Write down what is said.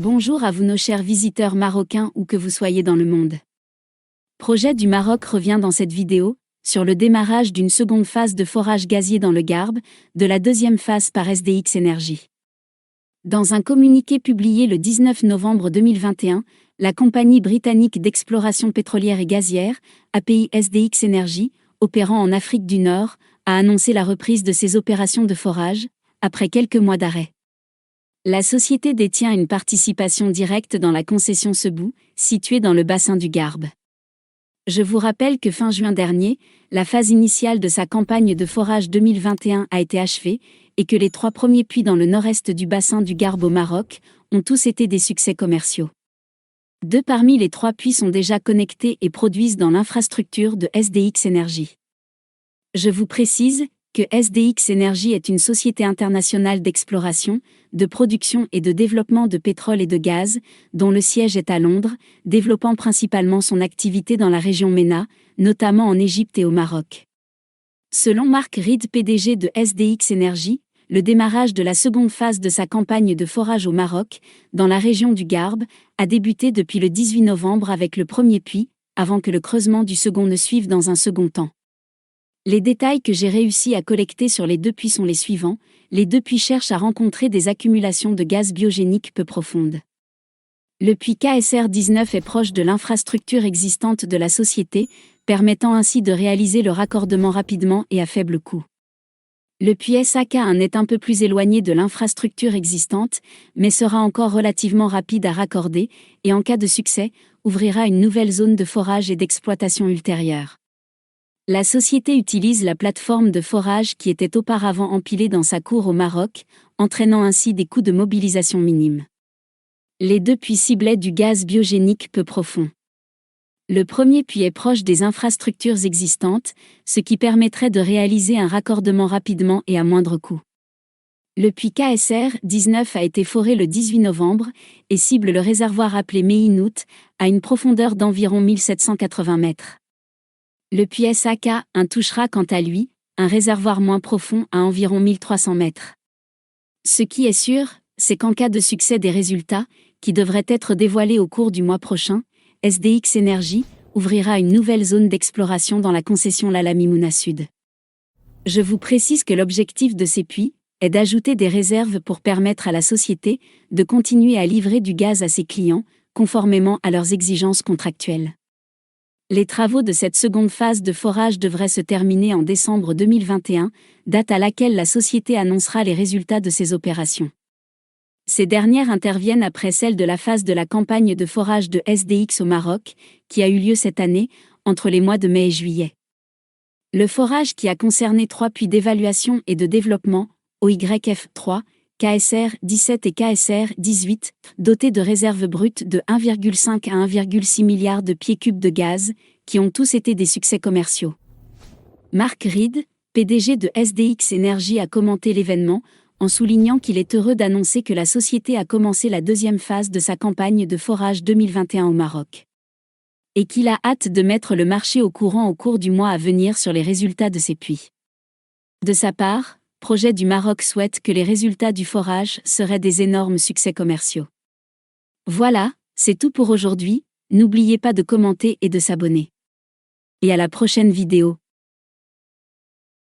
Bonjour à vous nos chers visiteurs marocains où que vous soyez dans le monde. Projet du Maroc revient dans cette vidéo, sur le démarrage d'une seconde phase de forage gazier dans le Garb, de la deuxième phase par SDX Energy. Dans un communiqué publié le 19 novembre 2021, la compagnie britannique d'exploration pétrolière et gazière, API SDX Energy, opérant en Afrique du Nord, a annoncé la reprise de ses opérations de forage, après quelques mois d'arrêt. La société détient une participation directe dans la concession Sebou, située dans le bassin du Garb. Je vous rappelle que fin juin dernier, la phase initiale de sa campagne de forage 2021 a été achevée, et que les 3 premiers puits dans le nord-est du bassin du Garb au Maroc ont tous été des succès commerciaux. 2 parmi les 3 puits sont déjà connectés et produisent dans l'infrastructure de SDX Energy. Je vous précise que SDX Energy est une société internationale d'exploration, de production et de développement de pétrole et de gaz, dont le siège est à Londres, développant principalement son activité dans la région MENA, notamment en Égypte et au Maroc. Selon Mark Reed, PDG de SDX Energy, le démarrage de la seconde phase de sa campagne de forage au Maroc, dans la région du Garb, a débuté depuis le 18 novembre avec le premier puits, avant que le creusement du second ne suive dans un second temps. Les détails que j'ai réussi à collecter sur les 2 puits sont les suivants. Les 2 puits cherchent à rencontrer des accumulations de gaz biogéniques peu profondes. Le puits KSR-19 est proche de l'infrastructure existante de la société, permettant ainsi de réaliser le raccordement rapidement et à faible coût. Le puits SAK-1 est un peu plus éloigné de l'infrastructure existante, mais sera encore relativement rapide à raccorder, et en cas de succès, ouvrira une nouvelle zone de forage et d'exploitation ultérieure. La société utilise la plateforme de forage qui était auparavant empilée dans sa cour au Maroc, entraînant ainsi des coûts de mobilisation minimes. Les 2 puits ciblaient du gaz biogénique peu profond. Le premier puits est proche des infrastructures existantes, ce qui permettrait de réaliser un raccordement rapidement et à moindre coût. Le puits KSR-19 a été foré le 18 novembre et cible le réservoir appelé Mehinout, à une profondeur d'environ 1780 mètres. Le puits SAK-1 touchera quant à lui, un réservoir moins profond à environ 1300 mètres. Ce qui est sûr, c'est qu'en cas de succès des résultats, qui devraient être dévoilés au cours du mois prochain, SDX Energy ouvrira une nouvelle zone d'exploration dans la concession Lala Mimouna Sud. Je vous précise que l'objectif de ces puits est d'ajouter des réserves pour permettre à la société de continuer à livrer du gaz à ses clients, conformément à leurs exigences contractuelles. Les travaux de cette seconde phase de forage devraient se terminer en décembre 2021, date à laquelle la société annoncera les résultats de ses opérations. Ces dernières interviennent après celle de la phase de la campagne de forage de SDX au Maroc, qui a eu lieu cette année, entre les mois de mai et juillet. Le forage qui a concerné 3 puits d'évaluation et de développement, OYF3, KSR-17 et KSR-18, dotés de réserves brutes de 1,5 à 1,6 milliard de pieds cubes de gaz, qui ont tous été des succès commerciaux. Mark Reed, PDG de SDX Energy, a commenté l'événement, en soulignant qu'il est heureux d'annoncer que la société a commencé la deuxième phase de sa campagne de forage 2021 au Maroc. Et qu'il a hâte de mettre le marché au courant au cours du mois à venir sur les résultats de ces puits. De sa part, Projet du Maroc souhaite que les résultats du forage seraient des énormes succès commerciaux. Voilà, c'est tout pour aujourd'hui, n'oubliez pas de commenter et de s'abonner. Et à la prochaine vidéo.